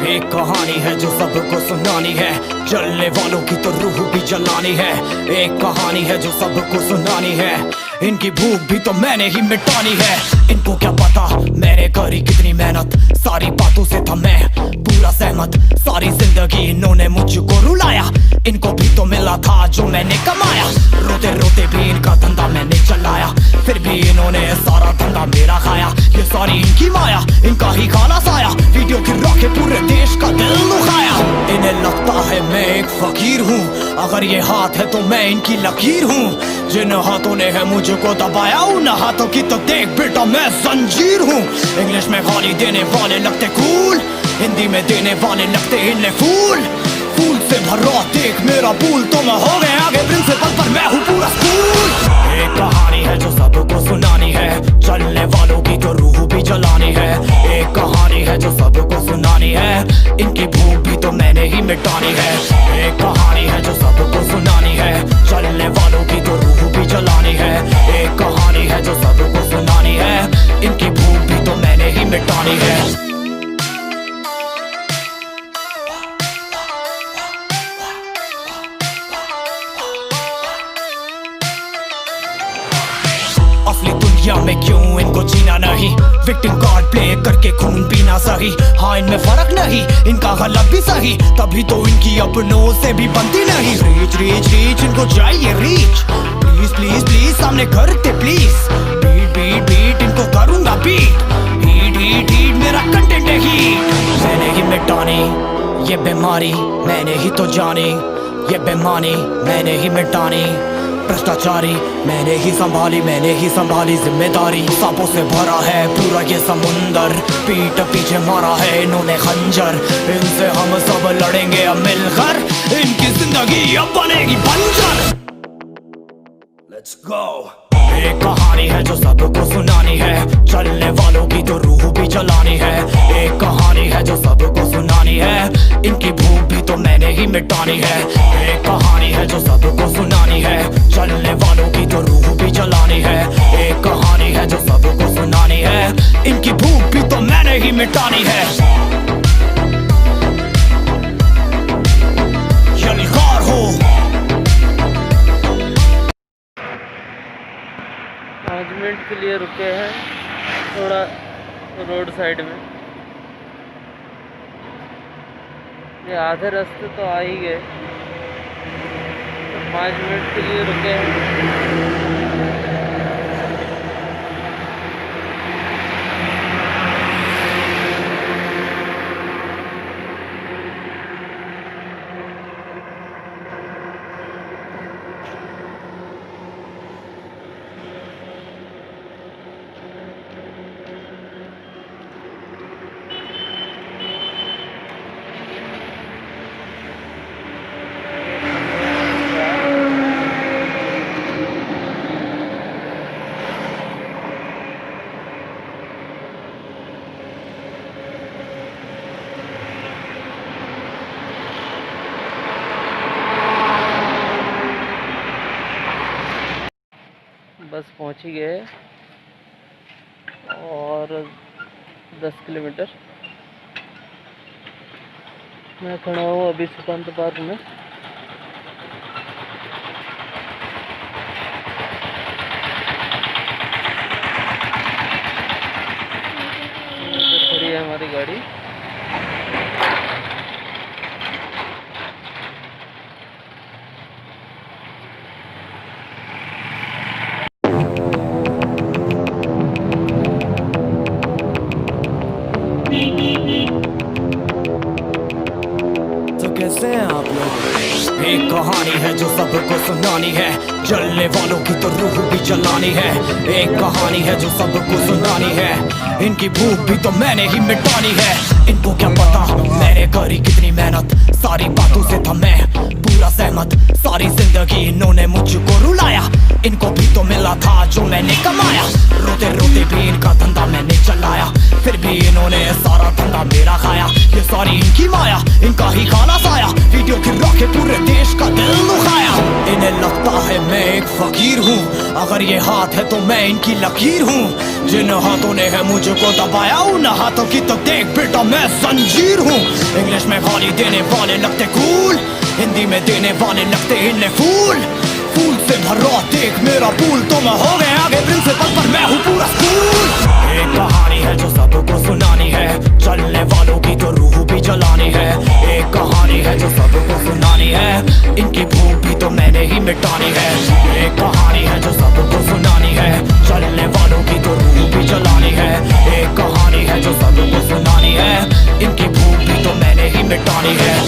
एक कहानी है जो सबको सुनानी है, जलने वालों की तो रूह भी जलानी है। एक कहानी है जो सबको सुनानी है, इनकी भूख भी तो मैंने ही मिटानी है। इनको क्या पता मैंने करी कितनी मेहनत, सारी बातों से था मैं पूरा सहमत। सारी जिंदगी इन्होंने मुझको रुलाया, इनको भी तो मिला था जो मैंने कमाया। रोते रोते भी इनका धंधा मैंने चलाया, फिर भी इन्होंने सारा धंधा मेरा खाया। ये सारी इनकी माया, इनका ही खाना साया, वीडियो गिरा के पूरे देश का दिल दुखाया। इन्हें लगता है मैं एक फकीर हूँ, अगर ये हाथ है तो मैं इनकी लकीर हूँ। जिन हाथों ने है मुझको दबाया, उन हाथों की तो देख बेटा मैं जंजीर हूँ। इंग्लिश में गाली देने वाले लगते कूल, हिंदी में देने वाले लगते इन्हें फूल। फूल से भरा देख मेरा पूल, तो मैं हो गया आगे प्रिंसिपल पर मैं हूँ पूरा स्कूल। एक कहानी है जो सबको सुनानी है, चलने वालों की तो रूह भी जलानी है। एक कहानी है जो सबको सुनानी है, इनकी भूख भी तो मैंने ही मिटानी है। एक कहानी है जो सबको सुनानी है, चलने वालों की तो रूह भी जलानी है। एक कहानी है जो सबको सुनानी है, इनकी भूख भी तो मैंने ही मिटानी है। असली दुनिया में क्यों इनको जीना नहीं, विक्टिम कार्ड प्ले करके खून पीना सही। हाँ इनमें फर्क नहीं, इनका गलत भी सही, तभी तो इनकी अपनों से भी बनती नहीं। रीच रीच रीच इनको चाहिए रीच, प्लीज प्लीज प्लीज सामने करते प्लीज। बीट बीट बीट इनको करूंगा बीट, हीट हीट हीट मेरा कंटेंट है हीट। मैंने ही मिटानी ये बीमारी, मैंने ही तो जानी ये बेमानी, मैंने ही मिटानी भ्रष्टाचारी। मैंने ही संभाली जिम्मेदारी। सांपों से भरा है पूरा ये समुंदर, पीठ पीछे मारा है इन्होंने खंजर। इनसे हम सब लड़ेंगे अब मिलकर, इनकी जिंदगी अब बनेगी बंजर। Let's go। एक कहानी है जो सबको सुनानी है, चलने वालों की तो रूह भी जलानी है। एक कहानी है जो सबको सुनानी है, इनकी भूख भी तो मैंने ही मिटानी है। एक कहानी है जो सबको सुनानी है, चलने वालों की तो रूह भी जलानी है। एक कहानी है जो सबको सुनानी है, इनकी भूख भी तो मैंने ही मिटानी है। यलगार हो 5 मिनट के लिए रुके हैं थोड़ा रोड साइड में। ये आधे रास्ते तो आ ही गए, तो 5 मिनट के लिए रुके हैं। बस पहुंच ही गए और 10 किलोमीटर मैं खड़ा हूँ अभी सुकांत पार्क में। इधर खड़ी है हमारी गाड़ी। कैसे हैं आप लोग? एक कहानी है जो सबको सुनानी है, जलने वालों की तो रूह भी जलानी है। एक कहानी है जो सबको सुनानी है, इनकी भूख भी तो मैंने ही मिटानी है। इनको क्या पता मैंने करी कितनी मेहनत, सारी बातों से था मैं पूरा सहमत। सारी जिंदगी इन्होंने मुझको रुलाया, इनको भी तो मिला था जो मैंने कमाया। रोते रोते भी इनका धंधा मैंने चलाया, फिर भी इन्होंने सारा धंधा मेरा खाया। ये सारी इनकी माया, इनका ही खाना साया। वीडियो गिरा के पूरे देश का दिल दुखाया। इन्हें लगता है मैं एक फकीर हूँ, अगर ये हाथ है तो मैं इनकी लकीर हूँ। जिन हाथों ने है मुझको दबाया उन हाथों की तो देख बेटा मैं जंजीर हूँ। इंग्लिश में गाली देने वाले लगते कूल, हिंदी में देने वाले लगते इन्हें फूल। फूल से भरा देख मेरा पूल, तो मैं हो गया आगे प्रिंसिपल पर मैं हूँ पूरा स्कूल। एक कहानी है जो सबको सुनानी है, चलने वालों की तो रूह भी जलानी है। एक कहानी है जो सबको सुनानी है, इनकी भूख भी तो मैंने ही मिटानी है। एक कहानी है जो सबको सुनानी है, चलने वालों की तो रूह भी जलानी है। एक कहानी है जो सबको सुनानी है, इनकी भूख भी तो मैंने ही मिटानी है।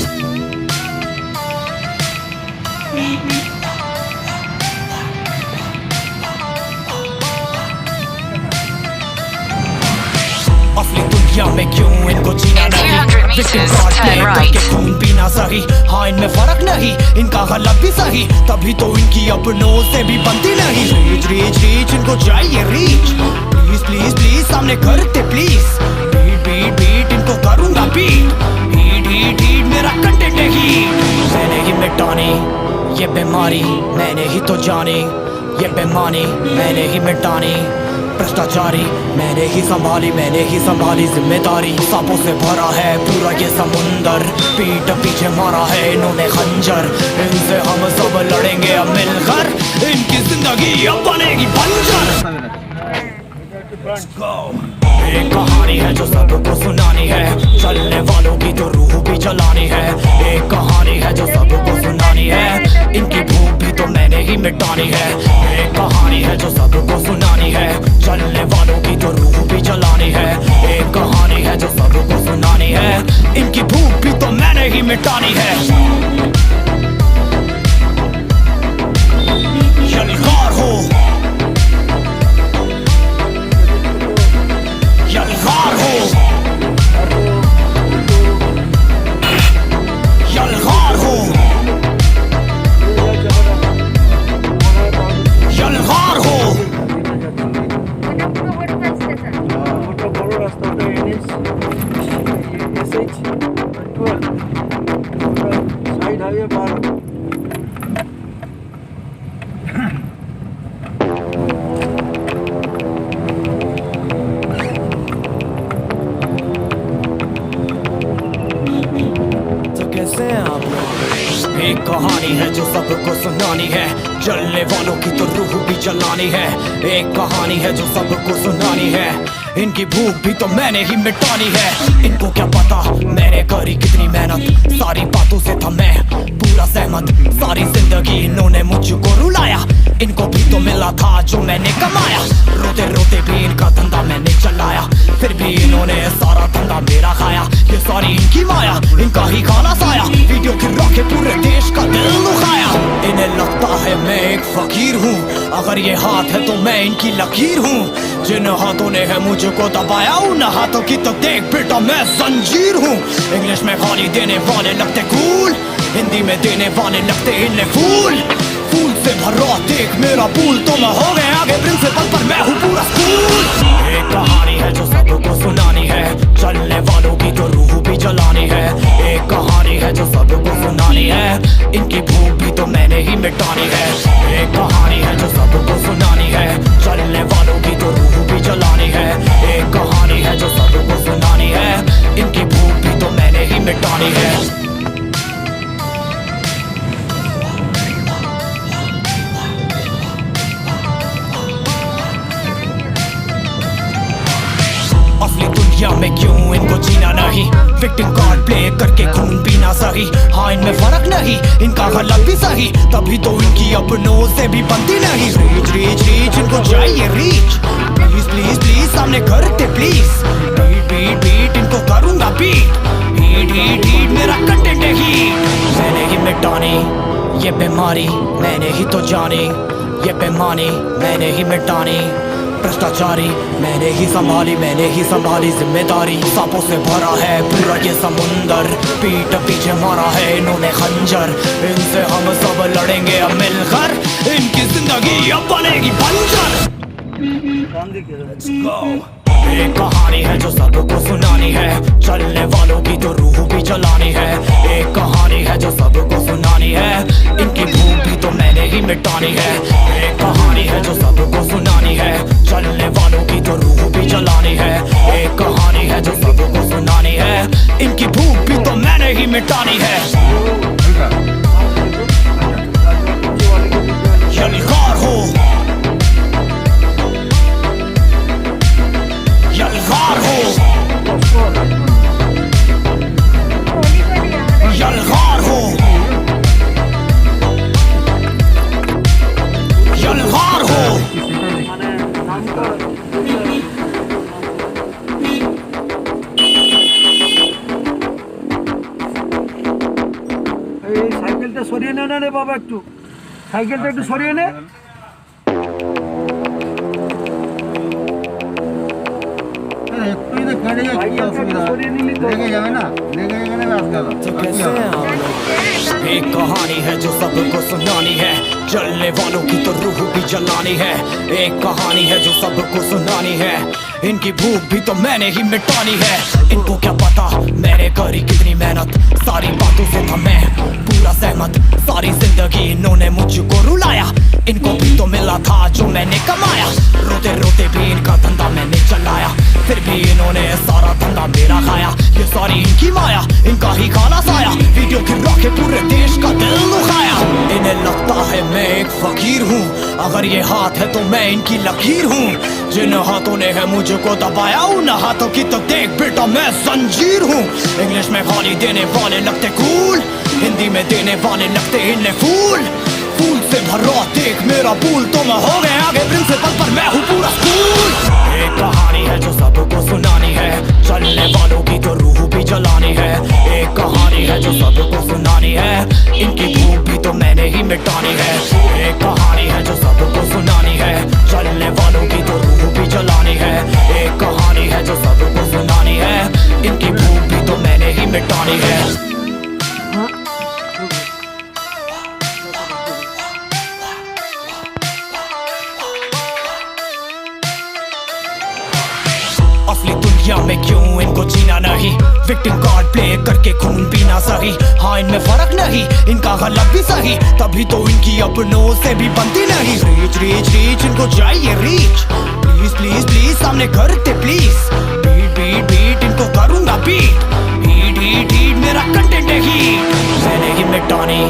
असली दुनिया में क्यों इनको जीना नहीं, विक्टिम कार्ड प्ले करके खून पीना सही। हाँ इनमें फर्क नहीं, इनका गलत भी सही, तभी तो इनकी अपनों से भी बनती नहीं। रीच रीच रीच इनको चाहिए रीच, प्लीज प्लीज प्लीज सामने करते प्लीज। बीट बीट बीट इनको करूंगा बीट, हीट हीट हीट मेरा कंटेंट है हीट। मैंने ही मिटानी ये बीमारी, मैंने ही तो जानी ये बेमानी, मैंने ही मिटानी भ्रष्टाचारी। मैंने ही संभाली जिम्मेदारी। सांपों से भरा है पूरा ये समुंदर, पीठ पीछे मारा है इन्होंने खंजर। इनसे हम सब लड़ेंगे अब मिलकर, इनकी जिंदगी अब बनेगी बंजर। एक कहानी है जो सबको सुनानी है, चलने वालों की तो रूह भी जलानी है। एक कहानी है जो सबको सुनानी है, इनकी भूख भी तो मैंने ही मिटानी है। एक कहानी है जो सबको सुनानी है, चलने वालों की तो रूह भी जलानी है। एक कहानी है जो सबको सुनानी है, इनकी भूख भी तो मैंने ही मिटानी है। यलगार हो, यलगार हो, यलगार हो, यलगार हो। एक कहानी है जो सबको सुनानी है, जलने वालों की तो रूह भी जलानी है। एक कहानी है जो सबको सुनानी है, इनकी भूख भी तो मैंने ही मिटानी है। इनको क्या पता मैंने करी कितनी मेहनत, सारी बातों से था मैं पूरा सहमत। सारी जिंदगी इन्होंने मुझको रुलाया, इनको भी तो मिला था जो मैंने कमाया। रोते रोते भी इनका धंधा मैंने चलाया, फिर भी इन्होंने सारा धंधा मेरा खाया। ये सारी इनकी माया, इनका ही खाना साया, वीडियो गिरा के पूरे देश का दिल दुखाया। इन्हें लगता है मैं एक फकीर हूँ, अगर ये हाथ है तो मैं इनकी लकीर हूँ। जिन हाथों ने है मुझको दबाया उन हाथों की तो देख बेटा मैं जंजीर हूँ। इंग्लिश में गाली देने वाले लगते कूल, हिंदी में देने वाले लगते इन्हें फूल। फूल से भरा देख मेरा पूल, तो मैं हो गया आगे प्रिंसिपल पर मैं हूँ पूरा स्कूल। एक कहानी है जो सबको सुनानी है, चलने वालों की तो रूह भी जलानी है। एक कहानी है जो सबको सुनानी है, इनकी भूख भी तो मैंने ही मिटानी है। एक कहानी है जो सबको सुनानी है, चलने वालों की तो रूह भी जलानी है। एक कहानी है जो सबको सुनानी है, इनकी भूख भी तो मैंने ही मिटानी है। असली दुनिया में क्यों इनको जीना नहीं, विक्टिम कार्ड प्ले करके खून पीना सही। हाँ इनमें फर्क नहीं, इनका गलत भी सही, तभी तो इनकी अपनों से भी बनती नहीं। रीच रीच रीच इनको चाहिए रीच, प्लीज प्लीज प्लीज सामने करते प्लीज। बीट बीट बीट इनको करूंगा बीट, हीट हीट हीट मेरा कंटेंट है हीट। मैंने ही मिटानी ये बीमारी, मैंने ही तो जानी ये बेमानी, मैंने ही मिटानी भ्रष्टाचारी। मैंने ही संभाली जिम्मेदारी। सांपों से भरा है पूरा ये समुंदर, पीठ पीछे मारा है इन्होंने खंजर। इनसे हम सब लड़ेंगे अब मिलकर, इनकी जिंदगी अब बनेगी बंजर। Let's go। एक कहानी है जो सबको सुनानी है, चलने वालों की तो रूह भी जलानी है। एक कहानी है जो सबको सुनानी है। इनकी भूख भी तो मैंने ही मिटानी है। एक कहानी है जो सबको सुनानी है, चलने वालों की तो रूह भी जलानी है। एक कहानी है जो सबको सुनानी है, इनकी भूख भी तो मैंने ही मिटानी है। यलगार हो, यलगार हो, यलगार हो, यलगार हो। এই সাইকেলটা সরিয়ে নে না রে বাবা, একটু সাইকেলটা একটু সরিয়ে নে। একটুই তো কেটে যায়, কি অসুবিধা? লেগে যাবে না, লেগে গেলে রাত গেল। तो कैसे हैं आप लोग? एक कहानी है जो सबको सुनानी है, जलने वालों की तो रूह भी जलानी है। एक कहानी है जो सबको सुनानी है, इनकी भूख भी तो मैंने ही मिटानी है। इनको क्या पता मैंने करी कितनी मेहनत, सारी बातों से था मैं पूरा सहमत। सारी जिंदगी इन्होंने मुझको रुलाया, इनको भी तो मिला था जो मैंने कमाया। रोते रोते भी इनका धंधा मैंने चलाया, फिर भी इन्होंने सारा धंधा मेरा खाया। ये सारी इनकी माया, इनका ही खाना साया, वीडियो गिरा के पूरे देश का दिल दुखाया। इन्हें लगता है मैं एक फकीर हूँ, अगर ये हाथ है तो मैं इनकी लकीर हूँ। जिन हाथों ने है मुझको दबाया, उन हाथों की तो देख बेटा मैं जंजीर हूँ। इंग्लिश में गाली देने वाले लगते कूल, हिंदी में देने वाले लगते इन्हें फूल। फूल से भरा देख मेरा पूल, तो मैं हो गए आगे प्रिंसिपल पर मैं हूँ पूरा स्कूल। एक कहानी है जो सबको सुनानी है, चलने वालों की तो रूह भी जलानी है। एक कहानी है जो सबको सुनानी है, इनकी भूख भी तो मैंने ही मिटानी है। एक कहानी है जो सबको सुनानी है, चलने वालों की तो रूह भी जलानी है। एक कहानी है जो सबको सुनानी है, इनकी भूख भी तो मैंने ही मिटानी है। असली दुनिया में क्यों इनको जीना नहीं, विक्टिम कार्ड प्ले करके खून पीना सही। हाँ इनमें फर्क नहीं, इनका गलत भी सही, तभी तो इनकी अपनों से भी बनती नहीं। रीच रीच रीच इनको चाहिए रीच, प्लीज प्लीज प्लीज सामने करते प्लीज। बीट बीट बीट इनको करूंगा बीट, हीट हीट हीट मेरा कंटेंट है हीट। मैंने ही मिटानी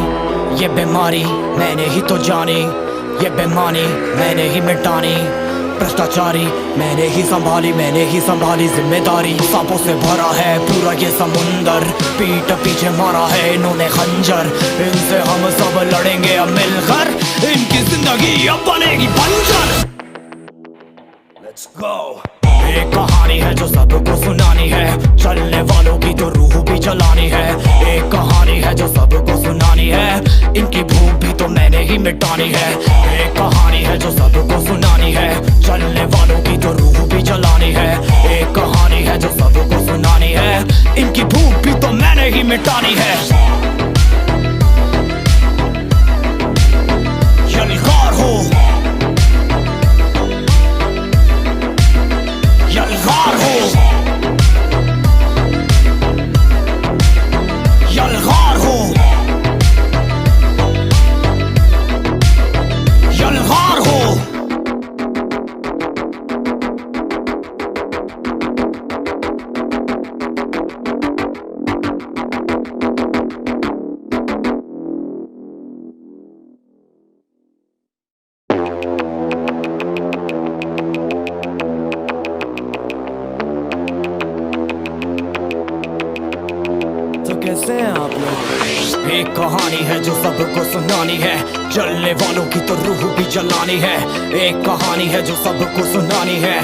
ये बीमारी, मैंने ही तो जानी ये बेमानी, मैंने ही मिटानी भ्रष्टाचारी। मैंने ही संभाली जिम्मेदारी। सांपों से भरा है पूरा ये समुंदर, पीठ पीछे मारा है इन्होंने खंजर। इनसे हम सब लड़ेंगे अब मिलकर, इनकी जिंदगी अब बनेगी बंजर। Let's go। एक कहानी है जो सबको सुनानी है, चलने वालों की तो रूह भी जलानी है। एक कहानी है जो सबको सुनानी है, इनकी भूख भी तो मैंने ही मिटानी है। एक कहानी है जो सबको सुनानी है, चलने वालों की तो रूह भी जलानी है। एक कहानी है जो सबको सुनानी है, इनकी भूख भी तो मैंने ही मिटानी है। यलगार हो, यलगार हो, यलगार हो, यलगार हो। तो कैसे हैं आप लोग? एक कहानी है जो सबको सुनानी है, जलने वालों की तो रूह भी जलानी है। एक कहानी है जो सबको सुनानी है,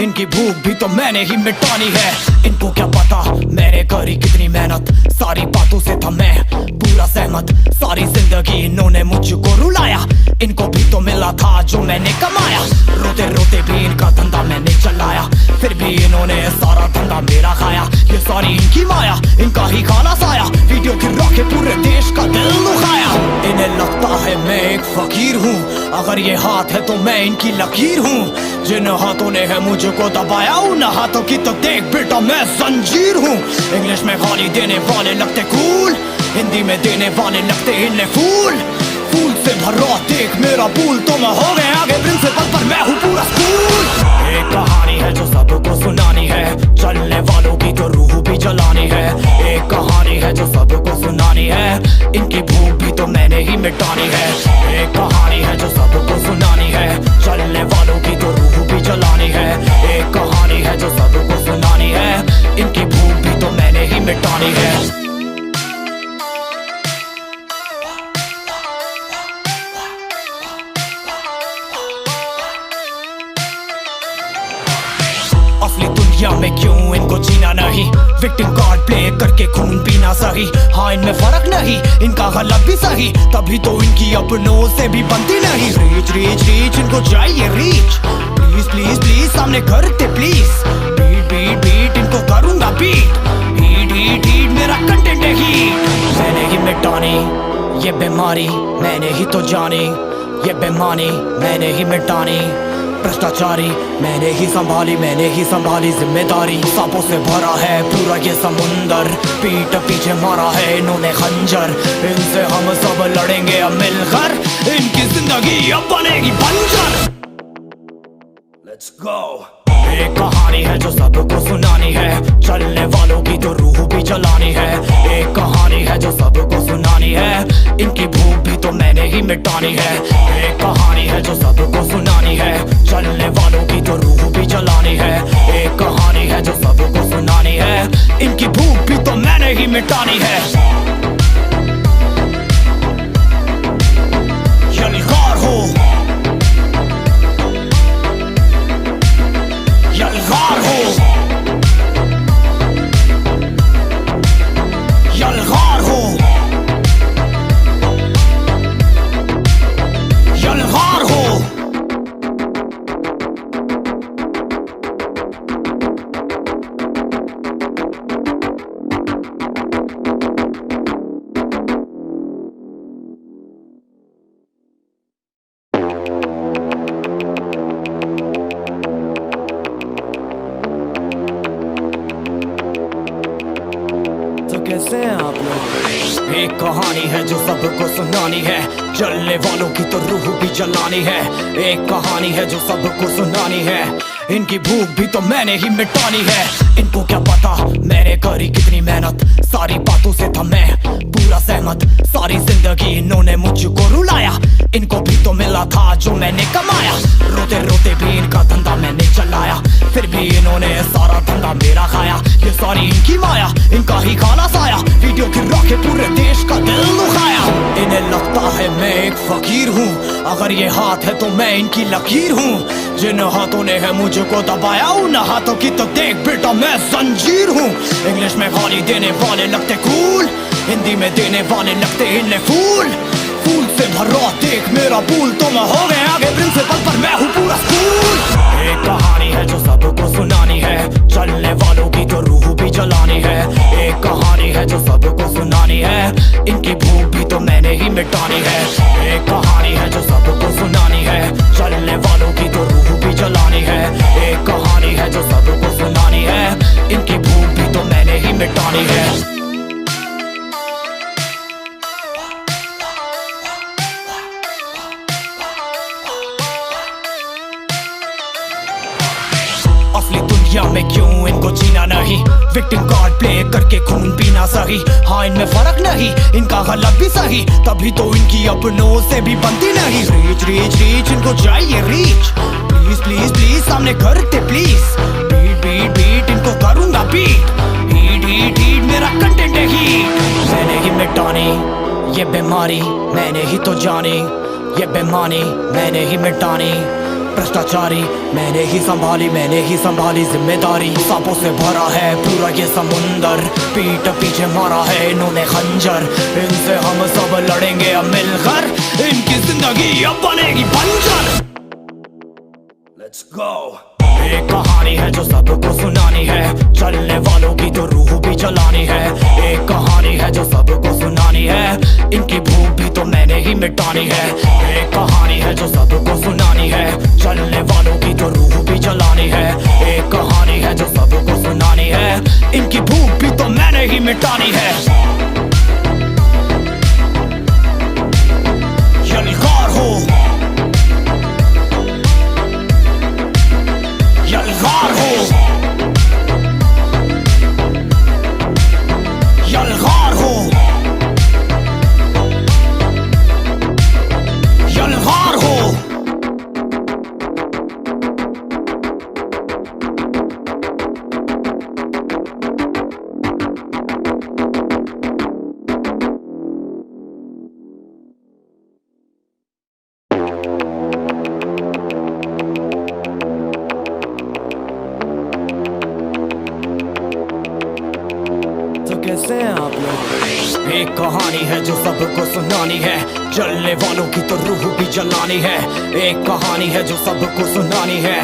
इनकी भूख भी तो मैंने ही मिटानी है। इनको क्या पता मैंने करी कितनी मेहनत, सारी बातों से था मैं पूरा सहमत। सारी जिंदगी इन्होंने मुझको रुलाया, इनको भी तो मिला था जो मैंने कमाया। रोते रोते भी इनका धंधा मैंने चलाया, फिर भी इन्होंने सारा धंधा मेरा खाया। ये सारी इनकी माया, इनका ही खाना साया, वीडियो गिरा के पूरे देश का दिल दुखाया। इन्हें लगता है मैं एक फकीर हूँ, अगर ये हाथ है तो मैं इनकी लकीर हूँ। जिन हाथों ने है मुझको दबाया, उन हाथों की तो देख बेटा मैं जंजीर हूँ। इंग्लिश में गाली देने वाले लगते कूल, हिंदी में देने वाले लगते इन्हें फूल फूल से भरा देख मेरा पूल तो मैं हो गया आगे प्रिंसिपल पर मैं हूँ पूरा स्कूल। एक कहानी है जो सबको सुनानी है, चलने वालों की तो रूह भी जलानी है। एक कहानी है जो सबको सुनानी है, इनकी भूख भी तो मैंने ही मिटानी है। एक कहानी है जो सबको सुनानी है, चलने वालों की तो रूह भी जलानी है। एक कहानी है जो सबको सुनानी है, इनकी भूख भी तो मैंने ही मिटानी है। असली दुनिया में क्यों इनको जीना नहीं, विक्टिम कार्ड प्ले करके खून पीना सही। हाँ इनमें फर्क नहीं, इनका गलत भी सही, तभी तो इनकी अपनों से भी बनती नहीं। रीच रीच रीच इनको चाहिए रीच, प्लीज प्लीज प्लीज सामने करते प्लीज। बीट बीट बीट इनको करूंगा बीट, हीट हीट हीट मेरा कंटेंट है हीट। मैंने ही मिटानी ये बीमारी, मैंने ही तो जानी ये बेमानी, मैंने ही मिटानी भ्रष्टाचारी, मैंने ही संभाली जिम्मेदारी। सांपों से भरा है पूरा ये समुंदर, पीठ पीछे मारा है इन्होंने खंजर। इनसे हम सब लड़ेंगे अब मिलकर, इनकी जिंदगी अब बनेगी बंजर। Let's go। एक कहानी है जो सबको सुनानी है, चलने वालों की तो रूह भी जलानी है। एक कहानी है जो सबको सुनानी है, इनकी भूख भी तो मैंने ही मिटानी है। एक कहानी है जो सबको सुनानी है, चलने वालों की तो रूह भी जलानी है। एक कहानी है जो सबको सुनानी है, इनकी भूख भी तो मैंने ही मिटानी है। यलगार हो यलगार हो यलगार हो यलगार हो। कैसे हैं आप लोग? एक कहानी है जो सबको सुनानी है, जलने वालों की तो रूह भी जलानी है। एक कहानी है जो सबको सुनानी है, इनकी भूख भी तो मैंने ही मिटानी है। इनको क्या पता मैंने करी कितनी मेहनत, सारी बातों से था मैं पूरा सहमत। सारी जिंदगी इन्होंने मुझको रुलाया, इनको भी तो मिला था जो मैंने कमाया। रोते रोते भी इनका धंधा मैंने चलाया, फिर भी इन्होंने सारा धंधा मेरा खाया। ये सारी इनकी माया, इनका ही खाना साया, वीडियो गिरा के पूरे देश का दिल दुखाया। इन्हें लगता है मैं एक फकीर हूँ, अगर ये हाथ है तो मैं इनकी लकीर हूँ। जिन हाथों ने है मुझको दबाया, उन हाथों की तो देख बेटा मैं जंजीर हूँ। इंग्लिश में गाली देने वाले लगते कूल, हिंदी में देने वाले लगते इन्हें फूल फूल से भरा देख मेरा पूल तो मैं हो गया आगे प्रिंसिपल पर मैं हूँ पूरा स्कूल। एक कहानी है जो सबको सुनानी है, चलने वालों की तो रूह भी जलानी है। एक कहानी है जो सबको सुनानी है, इनकी भूख भी तो मैंने ही मिटानी है। एक कहानी है जो सबको सुनानी है, चलने वालों की तो रूह भी जलानी है। एक कहानी है जो सबको सुनानी है, इनकी भूख भी तो मैंने ही मिटानी है। असली दुनिया में क्यों इनको जीना नहीं, विक्टिम कार्ड प्ले करके खून पीना सही। हाँ इनमें फर्क नहीं, इनका गलत भी सही, तभी तो इनकी अपनों से भी बनती नहीं। रीच रीच रीच इनको चाहिए रीच, प्लीज प्लीज प्लीज सामने करते प्लीज। बीट बीट बीट इनको करूंगा बीट, हीट हीट हीट मेरा कंटेंट है हीट। मैंने ही मिटानी ये बीमारी, मैंने ही तो जानी ये बेमानी, मैंने ही मिटानी भ्रष्टाचारी, मैंने ही संभाली जिम्मेदारी। सांपों से भरा है पूरा ये समुंदर, पीठ पीछे मारा है इन्होंने खंजर। इनसे हम सब लड़ेंगे अब मिलकर, इनकी जिंदगी अब बनेगी बंजर। Let's go। एक कहानी है जो सबको सुनानी है, चलने वालों की तो रूह भी जलानी है। एक कहानी है जो सबको सुनानी है, इनकी भूख भी तो मैंने ही मिटानी है। एक कहानी है जो सबको सुनानी है, चलने वालों की तो रूह भी जलानी है। एक कहानी है जो सबको सुनानी है, इनकी भूख भी तो मैंने ही मिटानी है। एक कहानी है जो सबको सुनानी है, जलने वालों की तो रूह भी जलानी है। एक कहानी है जो सबको सुनानी है,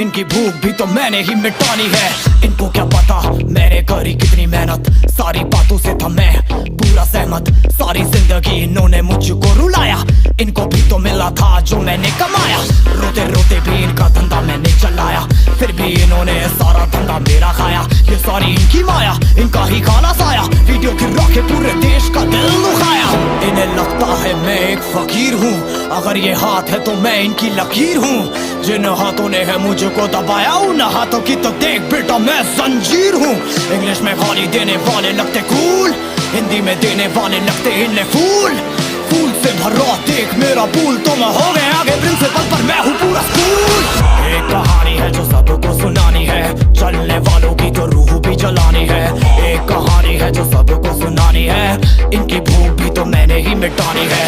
इनकी भूख भी तो मैंने ही मिटानी है। इनको क्या पता मैंने करी कितनी मेहनत, सारी बातों से था मैं पूरा सहमत। सारी जिंदगी इन्होंने मुझको रुलाया, इनको भी तो मिला था जो मैंने कमाया। रोते रोते भी इनका धंधा मैंने चलाया, फिर भी इन्होंने सारा धंधा मेरा खाया। ये सारी इनकी माया, इनका ही काला साया, वीडियो गिरा के पूरे देश का दिल दुखाया। इन्हें लगता है मैं एक फकीर हूँ, अगर ये हाथ है तो मैं इनकी लकीर हूँ। जिन हाथों ने है मुझको दबाया, उन हाथों की तो देख बेटा मैं जंजीर हूँ। इंग्लिश में गाली देने वाले लगते कूल, हिंदी में देने वाले लगते इन्हें फूल। फूल से भरा देख मेरा पूल, तो मैं हो गया आगे प्रिंसिपल पर मैं हूँ पूरा स्कूल। एक कहानी है जो सबको सुनानी है, चलने वालों की तो रूह भी जलानी है। एक कहानी है जो सबको सुनानी है, इनकी भूख भी तो मैंने ही मिटानी है।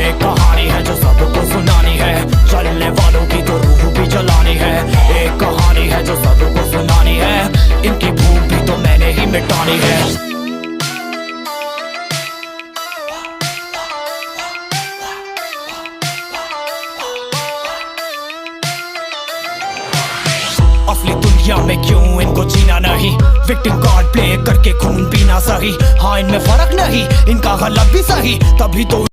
एक कहानी है जो सबको सुनानी है, चलने वालों की तो रूह भी जलानी है। एक कहानी है जो सबको सुनानी है, इनकी भूख भी तो मैंने ही मिटानी है। असली दुनिया में क्यों इनको जीना नहीं, विक्टिम कार्ड प्ले करके खून पीना सही। हाँ इनमें फर्क नहीं, इनका गलत भी सही, तभी तो